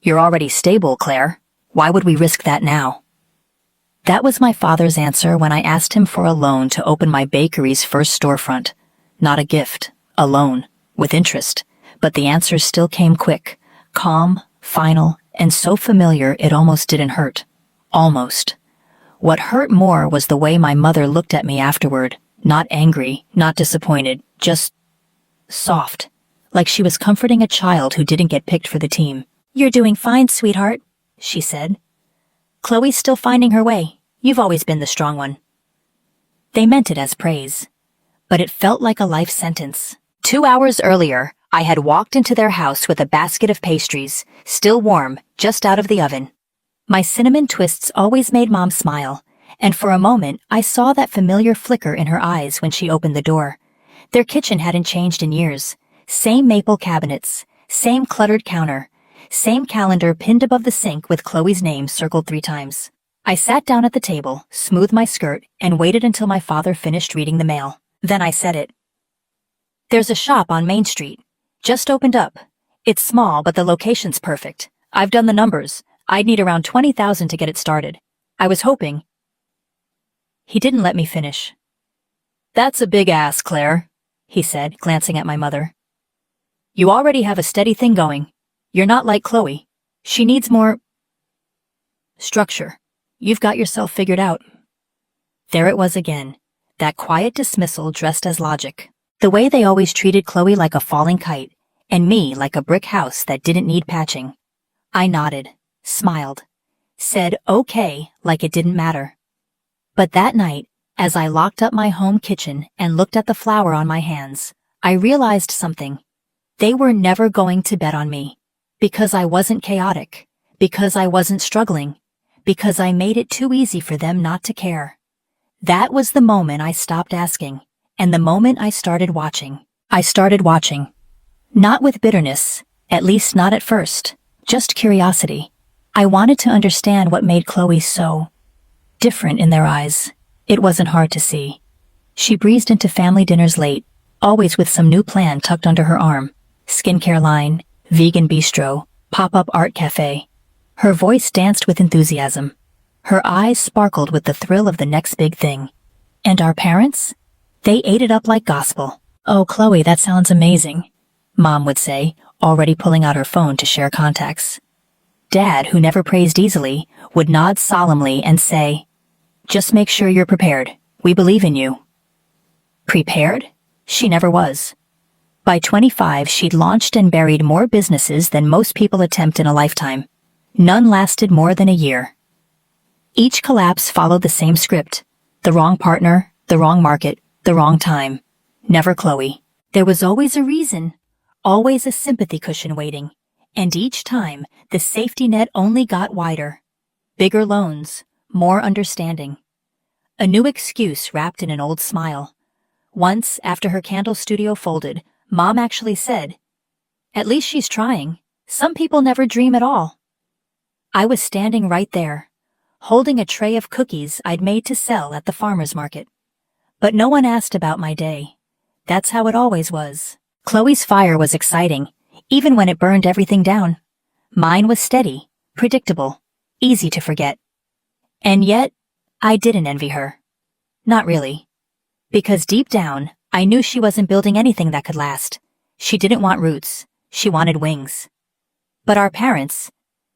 You're already stable, Claire. Why would we risk that now? That was my father's answer when I asked him for a loan to open my bakery's first storefront. Not a gift, a loan, with interest. But the answer still came quick, calm, final, and so familiar it almost didn't hurt. Almost. What hurt more was the way my mother looked at me afterward. Not angry, not disappointed, just soft. Like she was comforting a child who didn't get picked for the team. "You're doing fine, sweetheart," she said. "Chloe's still finding her way. You've always been the strong one." They meant it as praise. But it felt like a life sentence. 2 hours earlier, I had walked into their house with a basket of pastries, still warm, just out of the oven. My cinnamon twists always made Mom smile, and for a moment I saw that familiar flicker in her eyes when she opened the door. Their kitchen hadn't changed in years. Same maple cabinets, same cluttered counter, same calendar pinned above the sink with Chloe's name circled 3 times. I sat down at the table, smoothed my skirt, and waited until my father finished reading the mail. Then I said it. "There's a shop on Main Street. Just opened up. It's small, but the location's perfect. I've done the numbers. I'd need around $20,000 to get it started. I was hoping—" He didn't let me finish. "That's a big ask, Claire," he said, glancing at my mother. "You already have a steady thing going. You're not like Chloe. She needs more structure. You've got yourself figured out." There it was again, that quiet dismissal dressed as logic. The way they always treated Chloe like a falling kite, and me like a brick house that didn't need patching. I nodded, smiled, said okay like it didn't matter. But that night, as I locked up my home kitchen and looked at the flour on my hands, I realized something. They were never going to bet on me. Because I wasn't chaotic. Because I wasn't struggling. Because I made it too easy for them not to care. That was the moment I stopped asking, and the moment I started watching. I started watching. Not with bitterness, at least not at first, just curiosity. I wanted to understand what made Chloe so different in their eyes. It wasn't hard to see. She breezed into family dinners late, always with some new plan tucked under her arm. Skincare line, vegan bistro, pop-up art cafe. Her voice danced with enthusiasm. Her eyes sparkled with the thrill of the next big thing. And our parents? They ate it up like gospel. "Oh, Chloe, that sounds amazing," Mom would say, already pulling out her phone to share contacts. Dad, who never praised easily, would nod solemnly and say, "Just make sure you're prepared. We believe in you." Prepared? She never was. By 25, she'd launched and buried more businesses than most people attempt in a lifetime. None lasted more than a year. Each collapse followed the same script. The wrong partner, the wrong market, the wrong time. Never Chloe. There was always a reason, always a sympathy cushion waiting. And each time, the safety net only got wider. Bigger loans, more understanding. A new excuse wrapped in an old smile. Once, after her candle studio folded, Mom actually said, "At least she's trying. Some people never dream at all." I was standing right there, holding a tray of cookies I'd made to sell at the farmer's market. But no one asked about my day. That's how it always was. Chloe's fire was exciting, even when it burned everything down. Mine was steady, predictable, easy to forget. And yet, I didn't envy her. Not really. Because deep down, I knew she wasn't building anything that could last. She didn't want roots. She wanted wings. But our parents,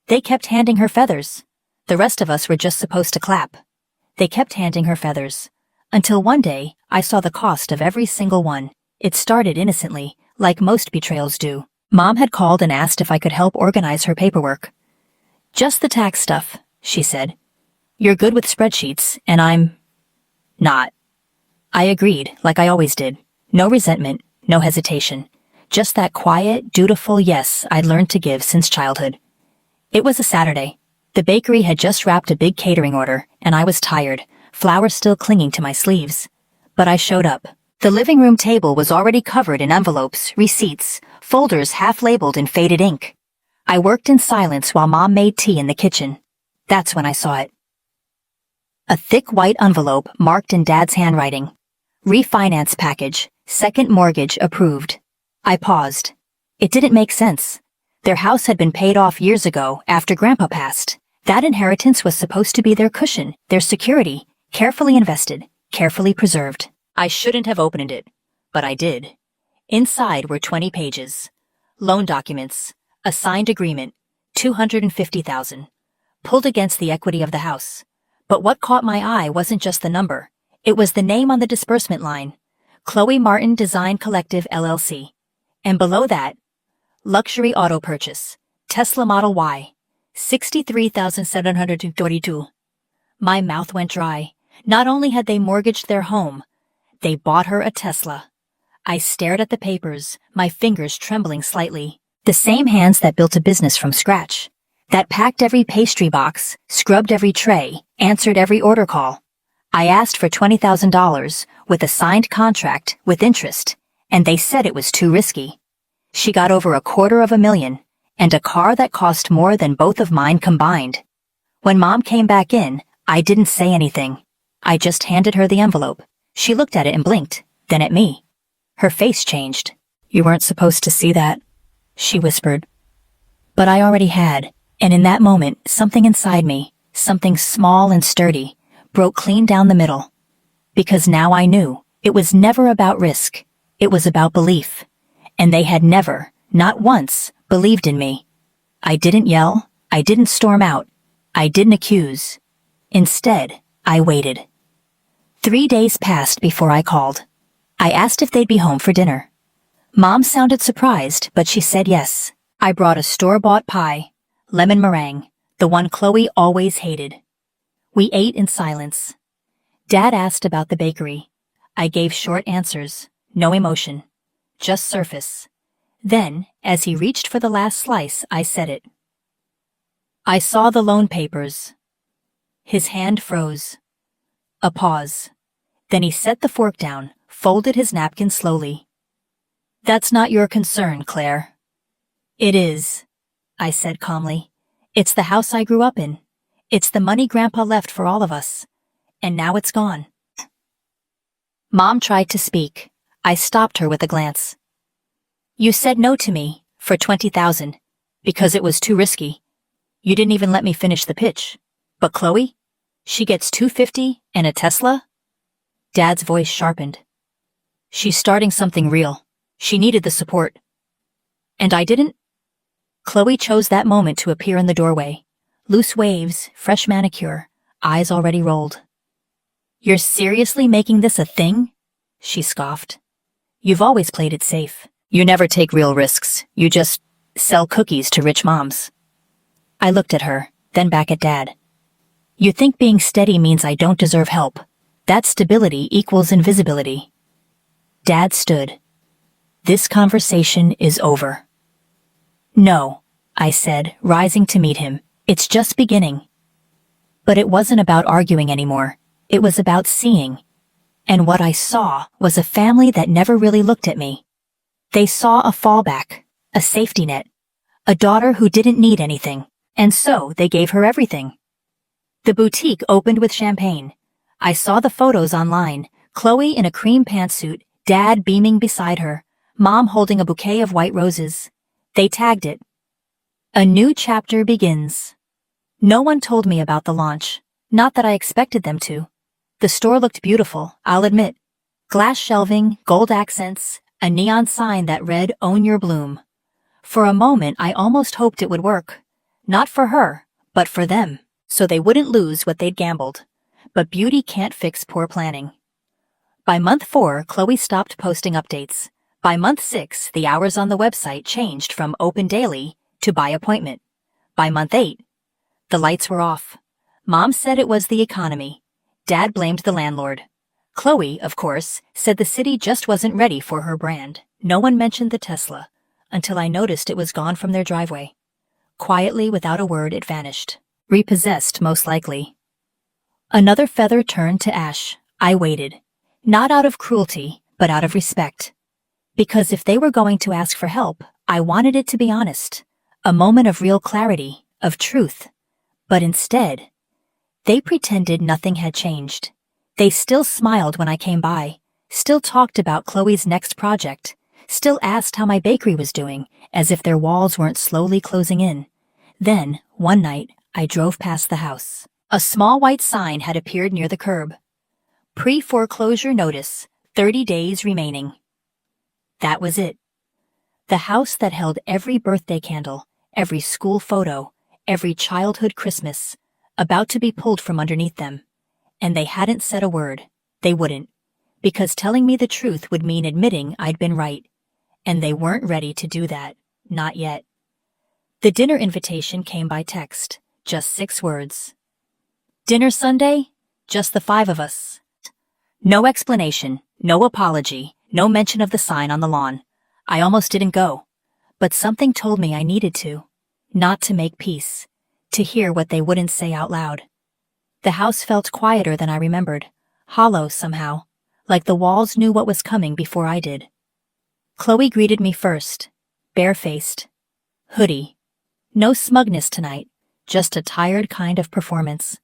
they kept handing her feathers. The rest of us were just supposed to clap. They kept handing her feathers. Until one day, I saw the cost of every single one. It started innocently, like most betrayals do. Mom had called and asked if I could help organize her paperwork. "Just the tax stuff," she said. "You're good with spreadsheets, and I'm not." I agreed, like I always did. No resentment, no hesitation. Just that quiet, dutiful yes I'd learned to give since childhood. It was a Saturday. The bakery had just wrapped a big catering order, and I was tired, flour still clinging to my sleeves. But I showed up. The living room table was already covered in envelopes, receipts, folders half-labeled in faded ink. I worked in silence while Mom made tea in the kitchen. That's when I saw it. A thick white envelope marked in Dad's handwriting. Refinance package, second mortgage approved. I paused. It didn't make sense. Their house had been paid off years ago after Grandpa passed. That inheritance was supposed to be their cushion, their security, carefully invested, carefully preserved. I shouldn't have opened it, but I did. Inside were 20 pages. Loan documents, a signed agreement, $250,000, pulled against the equity of the house. But what caught my eye wasn't just the number. It was the name on the disbursement line, Chloe Martin Design Collective LLC. And below that, luxury auto purchase, Tesla Model Y, $63,732. My mouth went dry. Not only had they mortgaged their home, they bought her a Tesla. I stared at the papers, my fingers trembling slightly. The same hands that built a business from scratch, that packed every pastry box, scrubbed every tray, answered every order call. I asked for $20,000 with a signed contract with interest, and they said it was too risky. She got over $250,000 and a car that cost more than both of mine combined. When Mom came back in, I didn't say anything. I just handed her the envelope. She looked at it and blinked, then at me. Her face changed. "You weren't supposed to see that," she whispered. But I already had, and in that moment, something inside me, something small and sturdy, broke clean down the middle. Because now I knew, it was never about risk. It was about belief. And they had never, not once, believed in me. I didn't yell. I didn't storm out. I didn't accuse. Instead, I waited. 3 days passed before I called. I asked if they'd be home for dinner. Mom sounded surprised, but she said yes. I brought a store-bought pie, lemon meringue, the one Chloe always hated. We ate in silence. Dad asked about the bakery. I gave short answers, no emotion, just surface. Then, as he reached for the last slice, I said it. "I saw the loan papers." His hand froze. A pause. Then he set the fork down, folded his napkin slowly. "That's not your concern, Claire." "It is," I said calmly. "It's the house I grew up in. It's the money Grandpa left for all of us. And now it's gone." Mom tried to speak. I stopped her with a glance. "You said no to me, for $20,000, because it was too risky. You didn't even let me finish the pitch. But Chloe? She gets $250 and a Tesla?" Dad's voice sharpened. "She's starting something real. She needed the support. And I didn't?" Chloe chose that moment to appear in the doorway. Loose waves, fresh manicure, eyes already rolled. "You're seriously making this a thing?" she scoffed. "You've always played it safe. You never take real risks. You just sell cookies to rich moms." I looked at her, then back at Dad. "You think being steady means I don't deserve help. That stability equals invisibility." Dad stood. "This conversation is over." "No," I said, rising to meet him. "It's just beginning." But it wasn't about arguing anymore. It was about seeing. And what I saw was a family that never really looked at me. They saw a fallback, a safety net, a daughter who didn't need anything, and so they gave her everything. The boutique opened with champagne. I saw the photos online, Chloe in a cream pantsuit, Dad beaming beside her, Mom holding a bouquet of white roses. They tagged it. "A new chapter begins." No one told me about the launch, not that I expected them to. The store looked beautiful, I'll admit. Glass shelving, gold accents, a neon sign that read, "Own Your Bloom." For a moment, I almost hoped it would work. Not for her, but for them, so they wouldn't lose what they'd gambled. But beauty can't fix poor planning. By month 4, Chloe stopped posting updates. By month 6, the hours on the website changed from open daily to by appointment. By month 8, the lights were off. Mom said it was the economy. Dad blamed the landlord. Chloe, of course, said the city just wasn't ready for her brand. No one mentioned the Tesla, until I noticed it was gone from their driveway. Quietly, without a word, it vanished. Repossessed, most likely. Another feather turned to ash. I waited. Not out of cruelty, but out of respect. Because if they were going to ask for help, I wanted it to be honest. A moment of real clarity, of truth. But instead, they pretended nothing had changed. They still smiled when I came by, still talked about Chloe's next project, Still asked how my bakery was doing, as if their walls weren't slowly closing in. Then, one night, I drove past the house. A small white sign had appeared near the curb. Pre-foreclosure notice, 30 days remaining. That was it. The house that held every birthday candle, every school photo, every childhood Christmas, about to be pulled from underneath them. And they hadn't said a word. They wouldn't. Because telling me the truth would mean admitting I'd been right. And they weren't ready to do that. Not yet. The dinner invitation came by text. Just 6 words. Dinner Sunday? Just the 5 of us. No explanation, no apology, no mention of the sign on the lawn. I almost didn't go. But something told me I needed to. Not to make peace. To hear what they wouldn't say out loud. The house felt quieter than I remembered. Hollow somehow. Like the walls knew what was coming before I did. Chloe greeted me first. Barefaced. Hoodie. No smugness tonight. Just a tired kind of performance.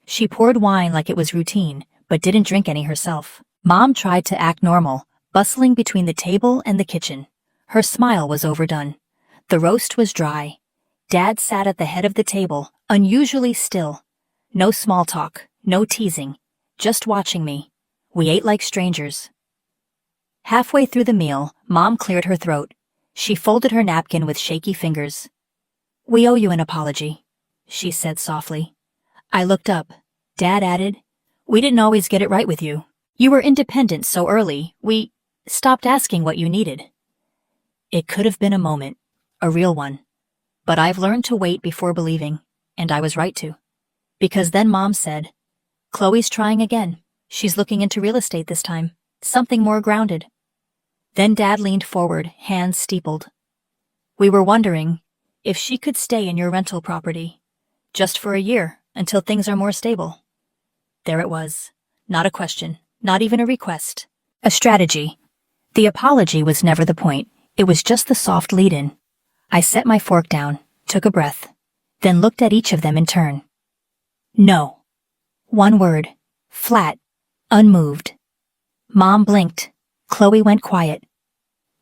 She poured wine like it was routine, but didn't drink any herself. Mom tried to act normal, bustling between the table and the kitchen. Her smile was overdone. The roast was dry. Dad sat at the head of the table, unusually still. No small talk, no teasing, just watching me. We ate like strangers. Halfway through the meal, Mom cleared her throat. She folded her napkin with shaky fingers. "We owe you an apology," she said softly. I looked up. Dad added, "We didn't always get it right with you. You were independent so early, we stopped asking what you needed." It could have been a moment, a real one. But I've learned to wait before believing, and I was right to. Because then Mom said, "Chloe's trying again. She's looking into real estate this time. Something more grounded." Then Dad leaned forward, hands steepled. "We were wondering if she could stay in your rental property. Just for a year, until things are more stable." There it was. Not a question, not even a request. A strategy. The apology was never the point. It was just the soft lead-in. I set my fork down, took a breath, then looked at each of them in turn. No. One word. Flat. Unmoved. Mom blinked. Chloe went quiet.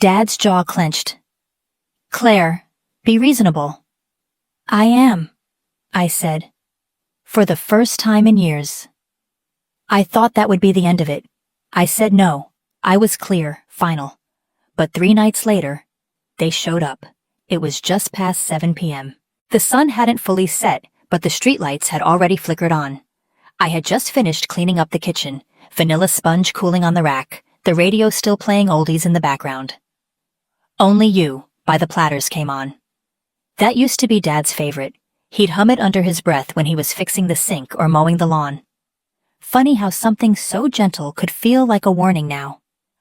Dad's jaw clenched. "Claire, be reasonable." "I am," I said. For the first time in years. I thought that would be the end of it. I said no. I was clear, final. But 3 nights later, they showed up. It was just past 7 p.m. The sun hadn't fully set, but the streetlights had already flickered on. I had just finished cleaning up the kitchen, vanilla sponge cooling on the rack, the radio still playing oldies in the background. "Only You" by the Platters came on. That used to be Dad's favorite. He'd hum it under his breath when he was fixing the sink or mowing the lawn. Funny how something so gentle could feel like a warning now.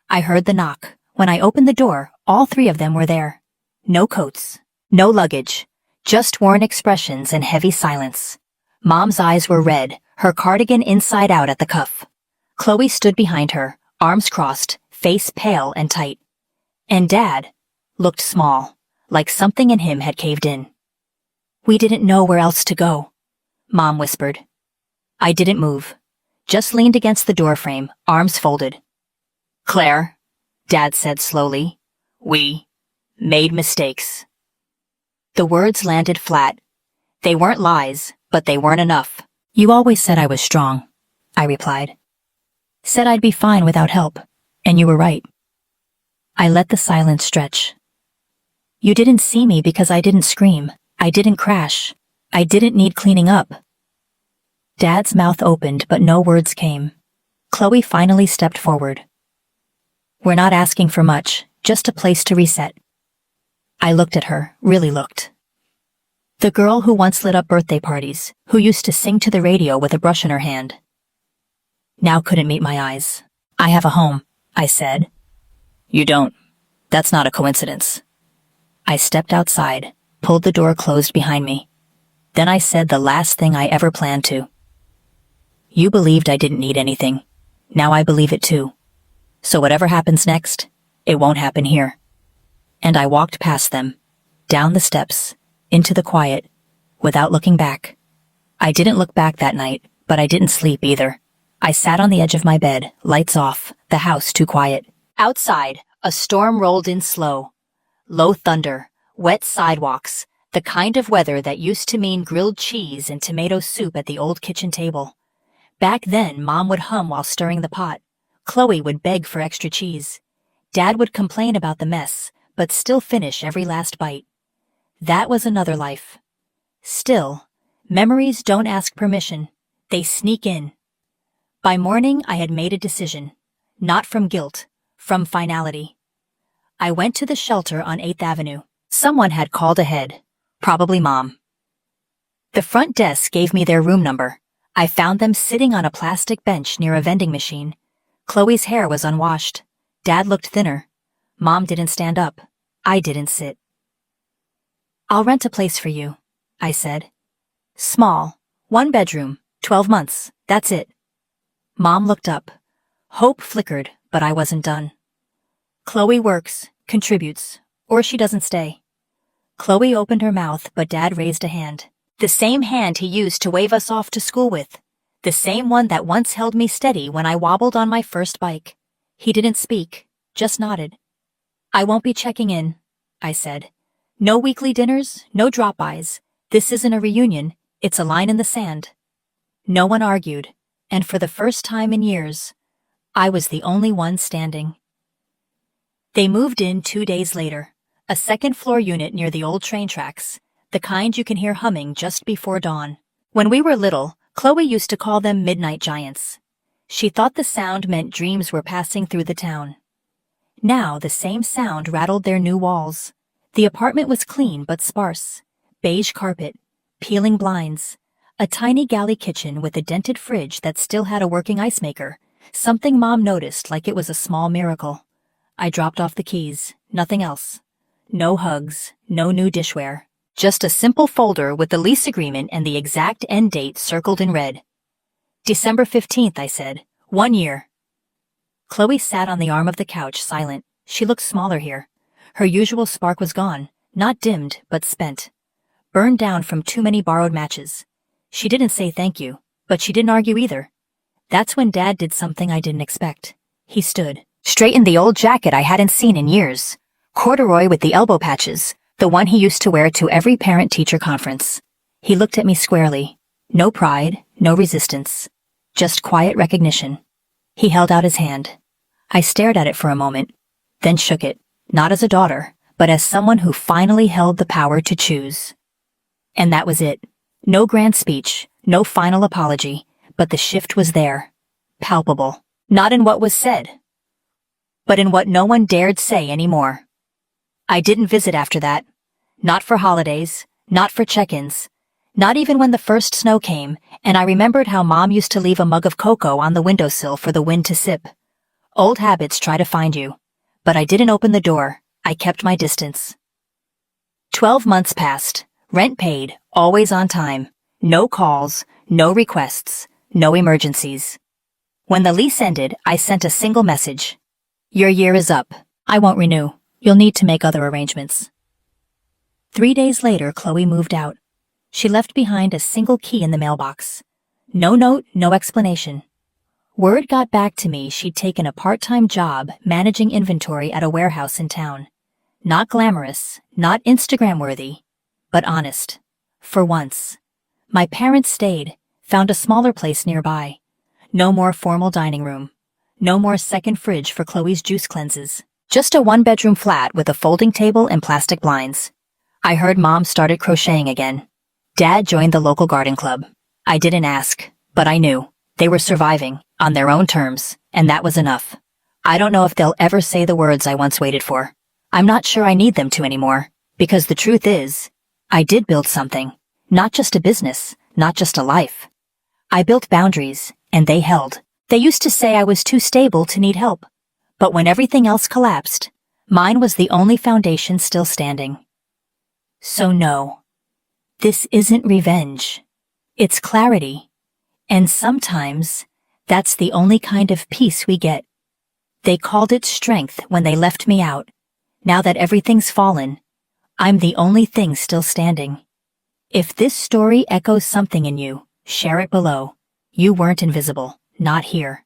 I heard the knock. When I opened the door, all 3 of them were there. No coats, no luggage, just worn expressions and heavy silence. Mom's eyes were red, her cardigan inside out at the cuff. Chloe stood behind her, arms crossed, face pale and tight. And Dad looked small, like something in him had caved in. "We didn't know where else to go," Mom whispered. I didn't move, just leaned against the doorframe, arms folded. "Claire," Dad said slowly, "we made mistakes." The words landed flat. They weren't lies, but they weren't enough. "You always said I was strong," I replied. "Said I'd be fine without help, and you were right." I let the silence stretch. "You didn't see me because I didn't scream. I didn't crash. I didn't need cleaning up." Dad's mouth opened, but no words came. Chloe finally stepped forward. "We're not asking for much, just a place to reset." I looked at her, really looked. The girl who once lit up birthday parties, who used to sing to the radio with a brush in her hand. Now couldn't meet my eyes. "I have a home," I said. "You don't. That's not a coincidence." I stepped outside, pulled the door closed behind me. Then I said the last thing I ever planned to. "You believed I didn't need anything. Now I believe it too. So whatever happens next, it won't happen here." And I walked past them, down the steps, into the quiet, without looking back. I didn't look back that night, but I didn't sleep either. I sat on the edge of my bed, lights off, the house too quiet. Outside, A storm rolled in slow. Low thunder, wet sidewalks, the kind of weather that used to mean grilled cheese and tomato soup at the old kitchen table. Back then, Mom would hum while stirring the pot. Chloe would beg for extra cheese. Dad would complain about the mess, but still finish every last bite. That was another life. Still, memories don't ask permission. They sneak in. By morning, I had made a decision. Not from guilt, from finality. I went to the shelter on 8th Avenue. Someone had called ahead. Probably Mom. The front desk gave me their room number. I found them sitting on a plastic bench near a vending machine. Chloe's hair was unwashed. Dad looked thinner. Mom didn't stand up. I didn't sit. "I'll rent a place for you," I said. "Small, 1 bedroom, 12 months, that's it." Mom looked up. Hope flickered, but I wasn't done. "Chloe works, contributes, or she doesn't stay." Chloe opened her mouth, but Dad raised a hand. The same hand he used to wave us off to school with. The same one that once held me steady when I wobbled on my first bike. He didn't speak, just nodded. "I won't be checking in," I said. "No weekly dinners, no drop-bys. This isn't a reunion, it's a line in the sand." No one argued, and for the first time in years, I was the only one standing. They moved in 2 days later, a second-floor unit near the old train tracks, the kind you can hear humming just before dawn. When we were little, Chloe used to call them midnight giants. She thought the sound meant dreams were passing through the town. Now the same sound rattled their new walls. The apartment was clean but sparse. Beige carpet, peeling blinds, a tiny galley kitchen with a dented fridge that still had a working ice maker, something Mom noticed like it was a small miracle. I dropped off the keys, nothing else. No hugs, no new dishware. Just a simple folder with the lease agreement and the exact end date circled in red. December 15th, I said. 1 year. Chloe sat on the arm of the couch, silent. She looked smaller here. Her usual spark was gone, not dimmed, but spent. Burned down from too many borrowed matches. She didn't say thank you, but she didn't argue either. That's when Dad did something I didn't expect. He stood, straightened the old jacket I hadn't seen in years. Corduroy with the elbow patches, the one he used to wear to every parent-teacher conference. He looked at me squarely. No pride, no resistance. Just quiet recognition. He held out his hand. I stared at it for a moment, then shook it, not as a daughter, but as someone who finally held the power to choose. And that was it. No grand speech, no final apology, but the shift was there. Palpable. Not in what was said, but in what no one dared say anymore. I didn't visit after that. Not for holidays, not for check-ins. Not even when the first snow came, and I remembered how Mom used to leave a mug of cocoa on the windowsill for the wind to sip. Old habits try to find you. But I didn't open the door. I kept my distance. 12 months passed. Rent paid, always on time. No calls, no requests, no emergencies. When the lease ended, I sent a single message. "Your year is up. I won't renew. You'll need to make other arrangements." 3 days later, Chloe moved out. She left behind a single key in the mailbox. No note, no explanation. Word got back to me she'd taken a part-time job managing inventory at a warehouse in town. Not glamorous, not Instagram-worthy, but honest. For once. My parents stayed, found a smaller place nearby. No more formal dining room. No more second fridge for Chloe's juice cleanses. Just a 1-bedroom flat with a folding table and plastic blinds. I heard Mom started crocheting again. Dad joined the local garden club. I didn't ask, but I knew. They were surviving, on their own terms, and that was enough. I don't know if they'll ever say the words I once waited for. I'm not sure I need them to anymore, because the truth is, I did build something. Not just a business, not just a life. I built boundaries, and they held. They used to say I was too stable to need help. But when everything else collapsed, mine was the only foundation still standing. So no, this isn't revenge. It's clarity. And sometimes, that's the only kind of peace we get. They called it strength when they left me out. Now that everything's fallen, I'm the only thing still standing. If this story echoes something in you, share it below. You weren't invisible, not here.